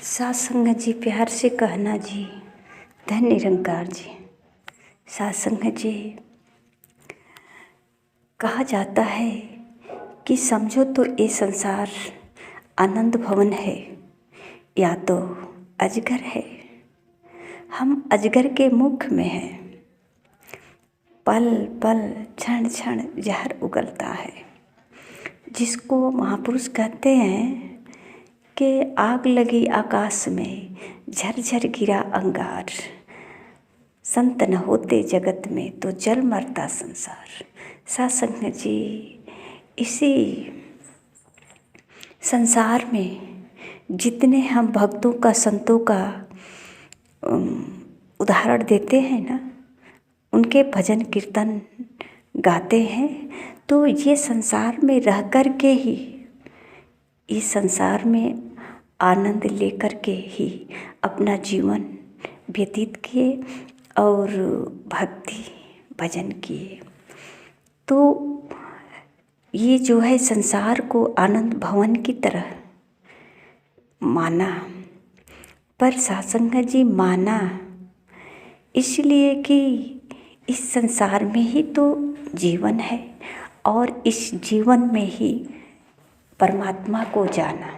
सात संगत जी प्यार से कहना जी, धन निरंकार जी। सात संगत जी, कहा जाता है कि समझो तो ये संसार आनंद भवन है या तो अजगर है। हम अजगर के मुख में हैं, पल पल क्षण क्षण जहर उगलता है, जिसको महापुरुष कहते हैं कि आग लगी आकाश में, झरझर गिरा अंगार, संत न होते जगत में तो जल मरता संसार। सात संगत जी, इसी संसार में जितने हम भक्तों का, संतों का उदाहरण देते हैं ना, उनके भजन कीर्तन गाते हैं, तो ये संसार में रह कर के ही, इस संसार में आनंद लेकर के ही अपना जीवन व्यतीत किए और भक्ति भजन किए। तो ये जो है संसार को आनंद भवन की तरह माना, पर सात संगत जी माना इसलिए कि इस संसार में ही तो जीवन है और इस जीवन में ही परमात्मा को जाना।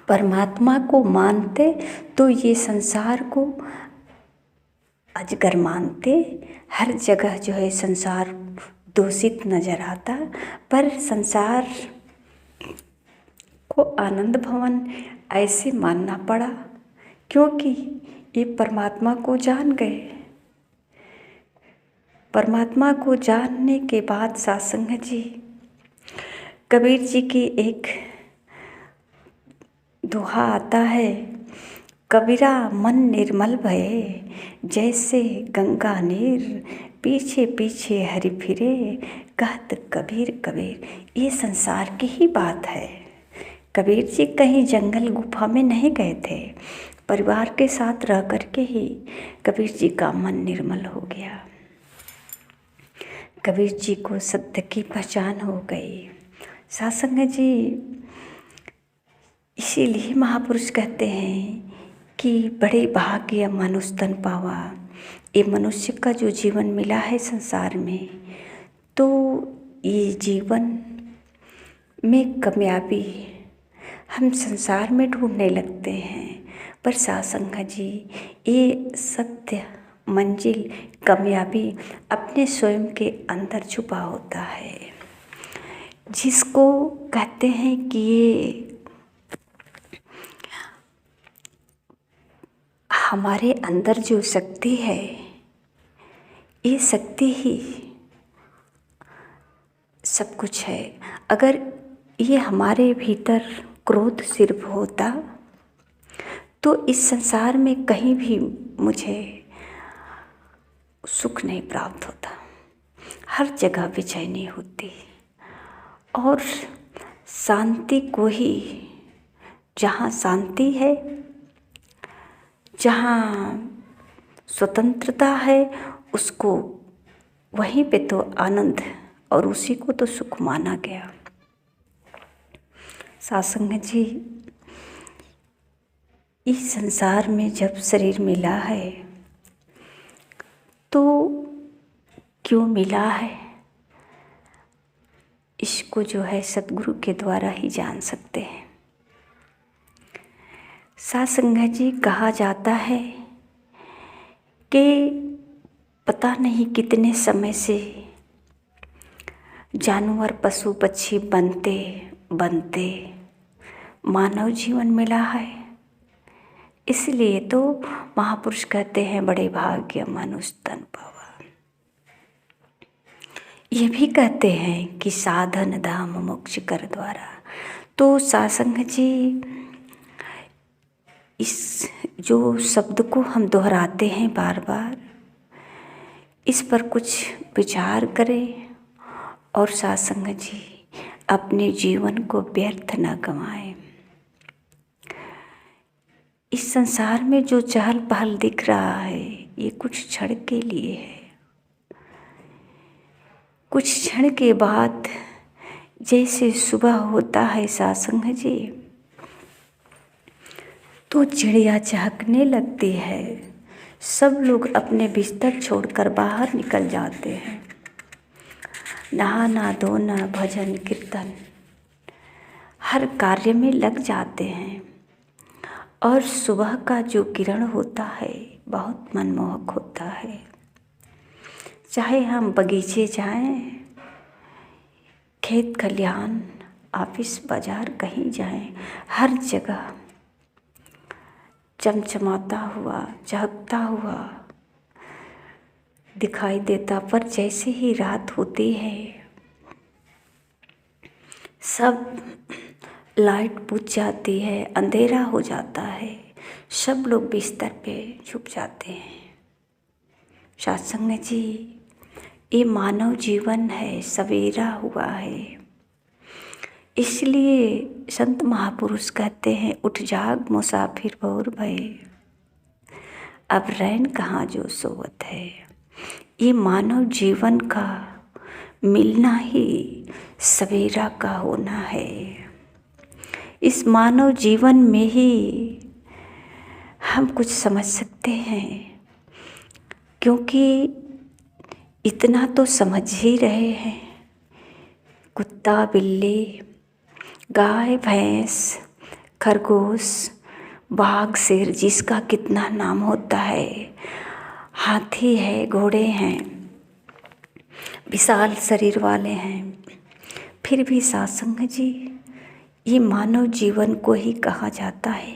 परमात्मा को मानते तो ये संसार को अजगर मानते, हर जगह जो है संसार दूषित नजर आता, पर संसार को आनंद भवन ऐसे मानना पड़ा क्योंकि ये परमात्मा को जान गए। परमात्मा को जानने के बाद सात संगत जी, कबीर जी की एक दोहा आता है, कबीरा मन निर्मल भये, जैसे गंगा नीर, पीछे पीछे हरि फिरे, कहत कबीर कबीर। ये संसार की ही बात है। कबीर जी कहीं जंगल गुफा में नहीं गए थे, परिवार के साथ रह कर के ही कबीर जी का मन निर्मल हो गया। कबीर जी को सत्य की पहचान हो गई। सात संगत जी, इसीलिए महापुरुष कहते हैं कि बड़े भाग्य मनुष्य तन पावा। ये मनुष्य का जो जीवन मिला है संसार में, तो ये जीवन में कामयाबी हम संसार में ढूंढने लगते हैं, पर सात संगत जी, ये सत्य मंजिल कामयाबी अपने स्वयं के अंदर छुपा होता है, जिसको कहते हैं कि ये हमारे अंदर जो शक्ति है, ये शक्ति ही सब कुछ है। अगर ये हमारे भीतर क्रोध सिर्फ होता तो इस संसार में कहीं भी मुझे सुख नहीं प्राप्त होता, हर जगह बेचैनी होती और शांति को ही, जहाँ शांति है, जहाँ स्वतंत्रता है, उसको वहीं पे तो आनंद और उसी को तो सुख माना गया। सात संगत जी, इस संसार में जब शरीर मिला है तो क्यों मिला है, इसको जो है सद्गुरु के द्वारा ही जान सकते हैं। सात संगत जी, कहा जाता है कि पता नहीं कितने समय से जानवर पशु पक्षी बनते बनते मानव जीवन मिला है। इसलिए तो महापुरुष कहते हैं बड़े भाग्य मनुष्य तन पावा। ये भी कहते हैं कि साधन धाम मोक्ष कर द्वारा। तो सात संगत जी, इस जो शब्द को हम दोहराते हैं बार बार, इस पर कुछ विचार करें और सात संगत जी, अपने जीवन को व्यर्थ न गंवाएं। इस संसार में जो चहल पहल दिख रहा है, ये कुछ क्षण के लिए है। कुछ क्षण के बाद जैसे सुबह होता है सात संगत जी, तो चिड़िया चहकने लगती है। सब लोग अपने बिस्तर छोड़कर बाहर निकल जाते हैं। नहाना धोना भजन कीर्तन हर कार्य में लग जाते हैं। और सुबह का जो किरण होता है बहुत मनमोहक होता है। चाहे हम बगीचे जाएं, खेत खलिहान, ऑफिस बाजार कहीं जाएं, हर जगह चमचमाता हुआ चहकता हुआ दिखाई देता। पर जैसे ही रात होती है सब लाइट बुझ जाती है, अंधेरा हो जाता है, सब लोग बिस्तर पे छुप जाते हैं। सत्संग जी, ये मानव जीवन है, सवेरा हुआ है। इसलिए संत महापुरुष कहते हैं, उठ जाग मुसाफिर भोर भये, अब रैन कहाँ जो सोवत है। ये मानव जीवन का मिलना ही सवेरा का होना है। इस मानव जीवन में ही हम कुछ समझ सकते हैं, क्योंकि इतना तो समझ ही रहे हैं। कुत्ता बिल्ली गाय भैंस खरगोश बाघ शेर जिसका कितना नाम होता है, हाथी है घोड़े हैं विशाल शरीर वाले हैं, फिर भी सत्संग जी ये मानव जीवन को ही कहा जाता है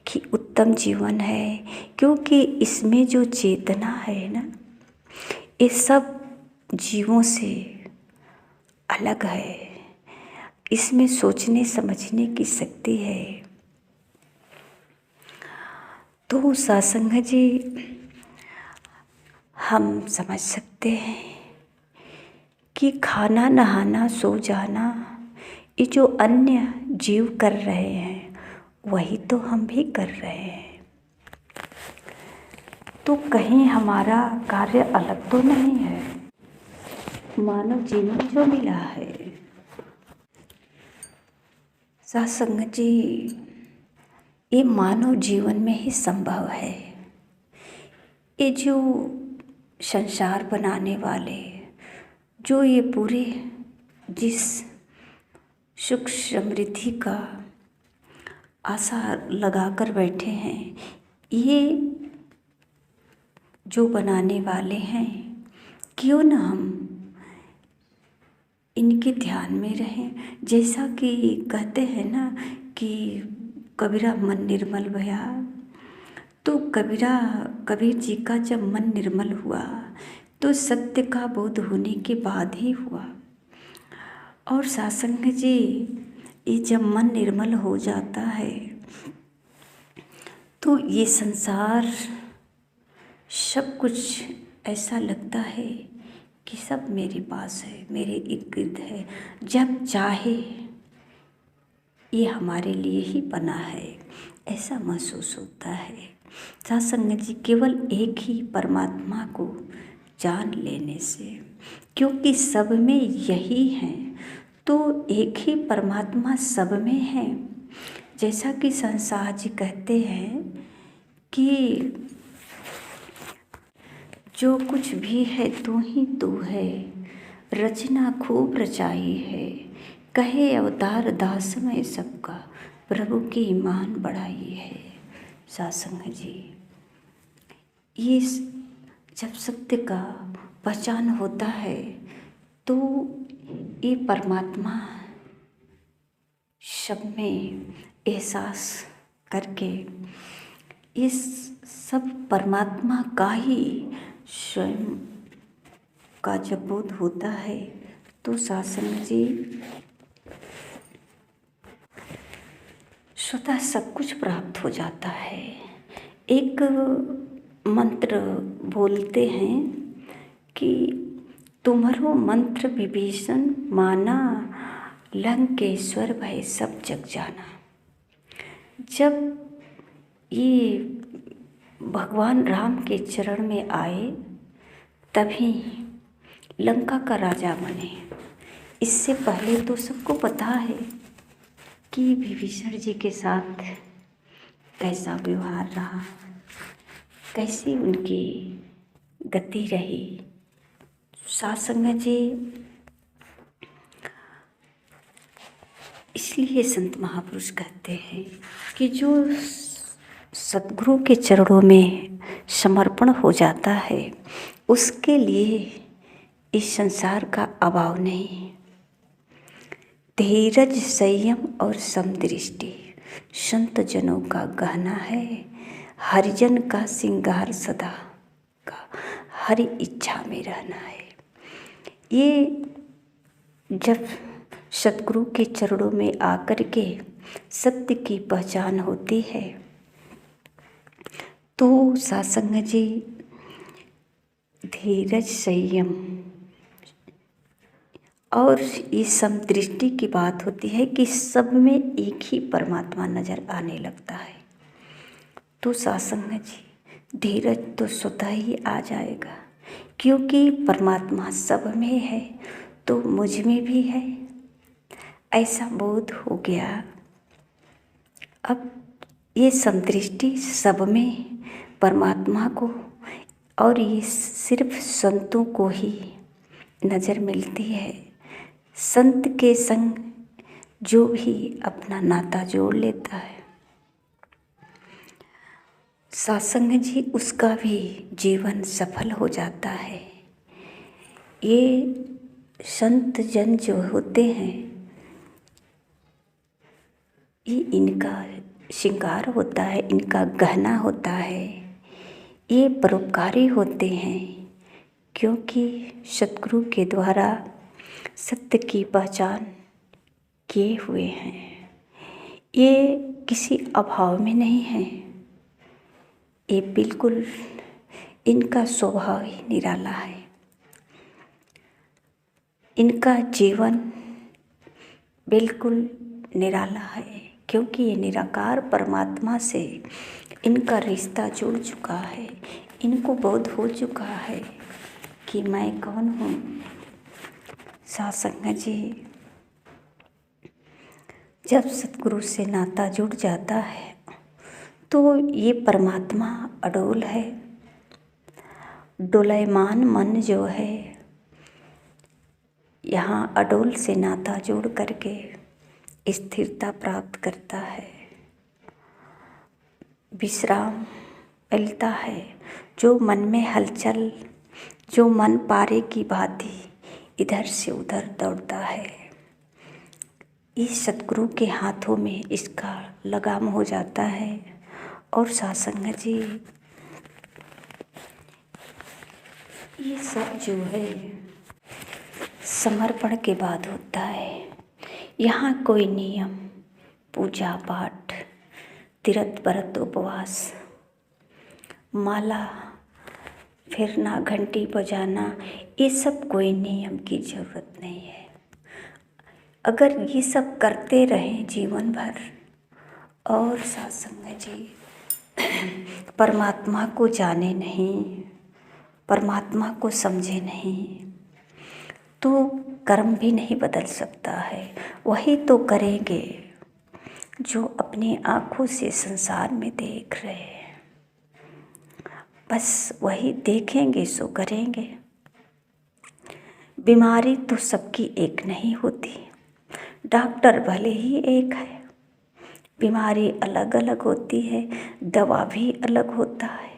कि उत्तम जीवन है। क्योंकि इसमें जो चेतना है ना, ये सब जीवों से अलग है। इसमें सोचने समझने की शक्ति है। तो सत्संग जी हम समझ सकते हैं कि खाना नहाना सो जाना ये जो अन्य जीव कर रहे हैं वही तो हम भी कर रहे हैं। तो कहीं हमारा कार्य अलग तो नहीं है। मानव जीवन जो मिला है सत्संग जी, ये मानव जीवन में ही संभव है। ये जो संसार बनाने वाले जो ये पूरे जिस सुख समृद्धि का आशा लगाकर बैठे हैं, ये जो बनाने वाले हैं, क्यों न हम इनके ध्यान में रहें। जैसा कि कहते हैं ना कि कबीरा मन निर्मल भया, तो कबीर जी का जब मन निर्मल हुआ तो सत्य का बोध होने के बाद ही हुआ। और सत्संग जी ये जब मन निर्मल हो जाता है तो ये संसार सब कुछ ऐसा लगता है कि सब मेरे पास है, मेरे इर्द गिर्द है। जब चाहे ये हमारे लिए ही बना है ऐसा महसूस होता है। सत्संग जी केवल एक ही परमात्मा को जान लेने से, क्योंकि सब में यही है, तो एक ही परमात्मा सब में है। जैसा कि संसार जी कहते हैं कि जो कुछ भी है तू ही तू है, रचना खूब रचाई है, कहे अवतार दास में सबका, प्रभु की ईमान बढ़ाई है। सत्संग जी ये जब सत्य का पहचान होता है तो ये परमात्मा सब में एहसास करके इस सब परमात्मा का ही स्वयं का जब बोध होता है तो सत्संग जी स्वतः सब कुछ प्राप्त हो जाता है। एक मंत्र बोलते हैं कि तुम्हारो मंत्र विभीषण माना, लंकेश्वर भय सब जग जाना। जब ये भगवान राम के चरण में आए तभी लंका का राजा बने। इससे पहले तो सबको पता है कि विभीषण जी के साथ कैसा व्यवहार रहा, कैसी उनकी गति रही। साथ संगत जी, इसलिए संत महापुरुष कहते हैं कि जो सद्गुरु के चरणों में समर्पण हो जाता है उसके लिए इस संसार का अभाव नहीं। धीरज, संयम और समदृष्टि संत जनों का गहना है। हरिजन का श्रृंगार सदा का हरि इच्छा में रहना है। ये जब सद्गुरु के चरणों में आकर के सत्य की पहचान होती है तो सत्संग जी धीरज, संयम और इस समदृष्टि की बात होती है कि सब में एक ही परमात्मा नजर आने लगता है। तो सत्संग जी धीरज तो स्वतः ही आ जाएगा, क्योंकि परमात्मा सब में है तो मुझ में भी है, ऐसा बोध हो गया। अब ये समदृष्टि सब में परमात्मा को, और ये सिर्फ संतों को ही नज़र मिलती है। संत के संग जो भी अपना नाता जोड़ लेता है सत्संग जी, उसका भी जीवन सफल हो जाता है। ये संत जन जो होते हैं ये इनका श्रृंगार होता है, इनका गहना होता है। ये परोपकारी होते हैं क्योंकि सद्गुरु के द्वारा सत्य की पहचान किए हुए हैं। ये किसी अभाव में नहीं है, ये बिल्कुल इनका स्वभाव ही निराला है। इनका जीवन बिल्कुल निराला है क्योंकि ये निराकार परमात्मा से इनका रिश्ता जुड़ चुका है। इनको बोध हो चुका है कि मैं कौन हूँ। सत्संग जी जब सद्गुरु से नाता जुड़ जाता है तो ये परमात्मा अडोल है। डोलायमान मन जो है यहाँ अडोल से नाता जोड़ करके स्थिरता प्राप्त करता है, विश्राम मिलता है। जो मन में हलचल, जो मन पारे की भांति इधर से उधर दौड़ता है, इस सद्गुरु के हाथों में इसका लगाम हो जाता है। और सत्संग जी ये सब जो है समर्पण के बाद होता है। यहाँ कोई नियम, पूजा पाठ, तीर्थ व्रत, उपवास, माला फिरना, घंटी बजाना, ये सब कोई नियम की ज़रूरत नहीं है। अगर ये सब करते रहें जीवन भर और सत्संग जी परमात्मा को जाने नहीं, परमात्मा को समझे नहीं, तो कर्म भी नहीं बदल सकता है। वही तो करेंगे जो अपनी आँखों से संसार में देख रहे हैं, बस वही देखेंगे सो करेंगे। बीमारी तो सबकी एक नहीं होती, डॉक्टर भले ही एक है, बीमारी अलग अलग होती है, दवा भी अलग होता है,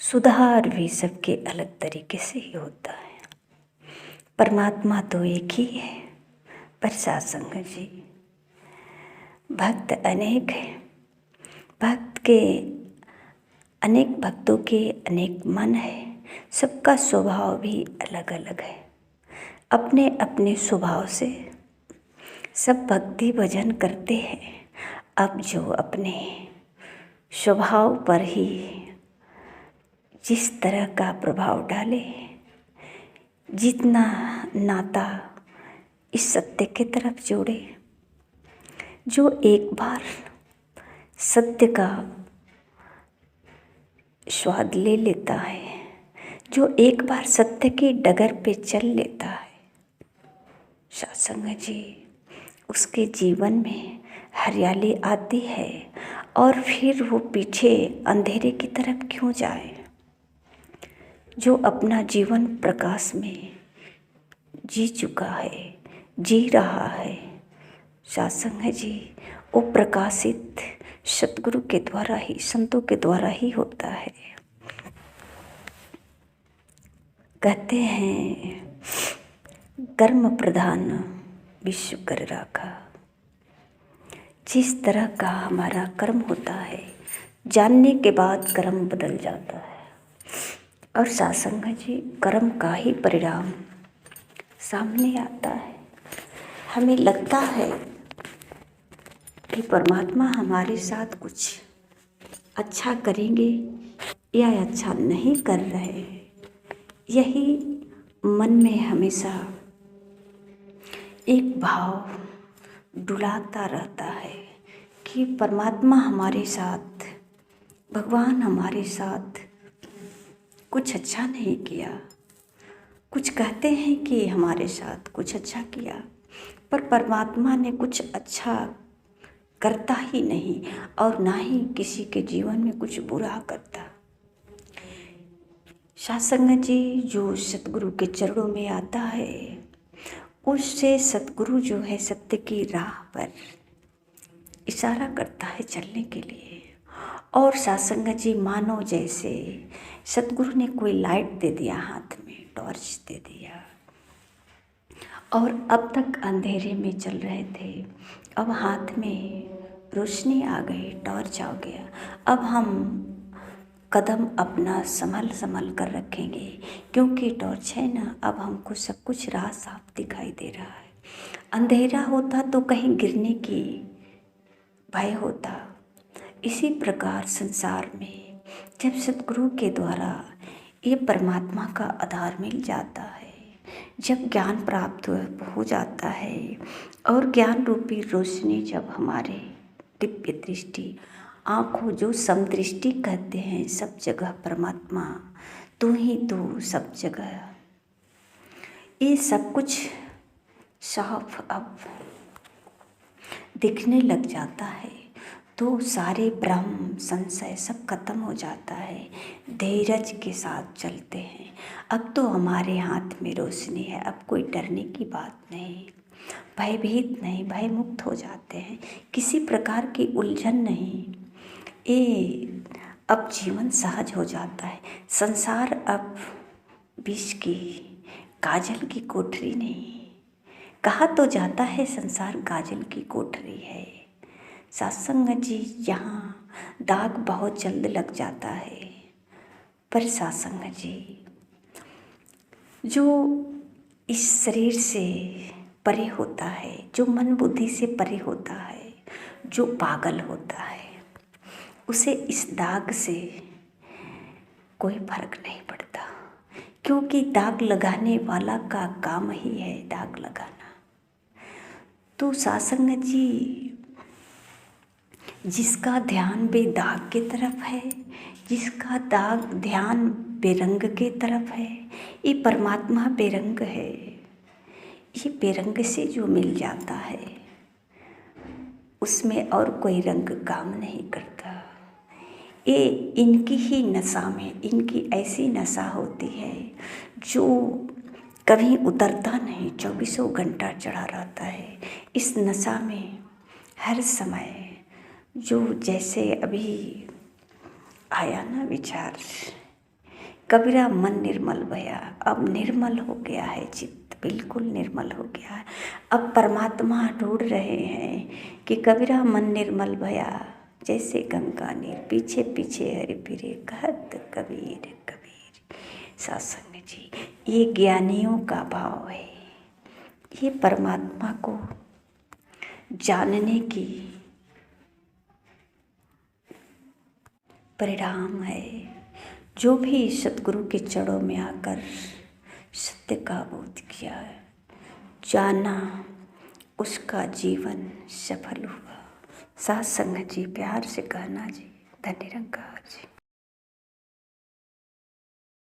सुधार भी सबके अलग तरीके से ही होता है। परमात्मा तो एक ही है। पर सत्संग जी भक्त अनेक हैं, भक्त के अनेक भक्तों के अनेक मन है, सबका स्वभाव भी अलग अलग है। अपने अपने स्वभाव से सब भक्ति भजन करते हैं। अब जो अपने स्वभाव पर ही जिस तरह का प्रभाव डाले, जितना नाता इस सत्य की तरफ जोड़े, जो एक बार सत्य का स्वाद ले लेता है, जो एक बार सत्य की डगर पे चल लेता है, सत्संग जी उसके जीवन में हरियाली आती है और फिर वो पीछे अंधेरे की तरफ क्यों जाए। जो अपना जीवन प्रकाश में जी चुका है, जी रहा है सत्संग जी, वो प्रकाशित सतगुरु के द्वारा ही, संतों के द्वारा ही होता है। कहते हैं कर्म प्रधान विश्व कर राखा। जिस तरह का हमारा कर्म होता है, जानने के बाद कर्म बदल जाता है। और सत्संग जी, कर्म का ही परिणाम सामने आता है। हमें लगता है कि परमात्मा हमारे साथ कुछ अच्छा करेंगे या अच्छा नहीं कर रहे हैं। यही मन में हमेशा एक भाव डुलाता रहता है कि परमात्मा हमारे साथ, भगवान हमारे साथ कुछ अच्छा नहीं किया। कुछ कहते हैं कि हमारे साथ कुछ अच्छा किया, पर परमात्मा ने कुछ अच्छा करता ही नहीं और ना ही किसी के जीवन में कुछ बुरा करता। सत्संग जी, जो सतगुरु के चरणों में आता है, उससे सतगुरु जो है सत्य की राह पर इशारा करता है चलने के लिए। और सत्संग जी, मानो जैसे सतगुरु ने कोई लाइट दे दिया, हाथ में टॉर्च दे दिया, और अब तक अंधेरे में चल रहे थे, अब हाथ में रोशनी आ गई, टॉर्च आ गया। अब हम कदम अपना संभल कर रखेंगे, क्योंकि टॉर्च है ना, अब हमको सब कुछ राह साफ दिखाई दे रहा है। अंधेरा होता तो कहीं गिरने की भय होता। इसी प्रकार संसार में जब सतगुरु के द्वारा ये परमात्मा का आधार मिल जाता है, जब ज्ञान प्राप्त हो जाता है और ज्ञान रूपी रोशनी जब हमारे दिव्य दृष्टि आँखों, जो समदृष्टि कहते हैं, सब जगह परमात्मा तू ही तू, सब जगह, ये सब कुछ साफ अब दिखने लग जाता है, तो सारे भ्रम संशय सब खत्म हो जाता है। धीरज के साथ चलते हैं। अब तो हमारे हाथ में रोशनी है, अब कोई डरने की बात नहीं, भयभीत नहीं, भय मुक्त हो जाते हैं, किसी प्रकार की उलझन नहीं। ये अब जीवन सहज हो जाता है। संसार अब विष की, काजल की कोठरी नहीं। कहा तो जाता है संसार काजल की कोठरी है। सत्संग जी, यहाँ दाग बहुत जल्द लग जाता है, पर सत्संग जी, जो इस शरीर से परे होता है, जो मन बुद्धि से परे होता है, जो पागल होता है, उसे इस दाग से कोई फर्क नहीं पड़ता, क्योंकि दाग लगाने वाला का काम ही है दाग लगाना। तो सत्संग जी, जिसका ध्यान बेदाग की तरफ है, जिसका दाग ध्यान बेरंग के तरफ है, ये परमात्मा बेरंग है। ये बेरंग से जो मिल जाता है, उसमें और कोई रंग काम नहीं करता। ये इनकी ही नशा में, इनकी ऐसी नशा होती है जो कभी उतरता नहीं, 24 घंटा चढ़ा रहता है इस नशा में। हर समय जो जैसे अभी आया ना विचार, कबीरा मन निर्मल भया, अब निर्मल हो गया है चित्त, बिल्कुल निर्मल हो गया है। अब परमात्मा ढूंढ रहे हैं कि कबीरा मन निर्मल भया, जैसे गंगा नीर पीछे पीछे हरि फिरे, कहत कबीर कबीर। सत्संग जी, ये ज्ञानियों का भाव है, ये परमात्मा को जानने की परिणाम है। जो भी सतगुरु के चरणों में आकर सत्य का बोध किया, जाना, उसका जीवन सफल हुआ। सत्संग जी, प्यार से कहना जी, धन्य निरंकार जी।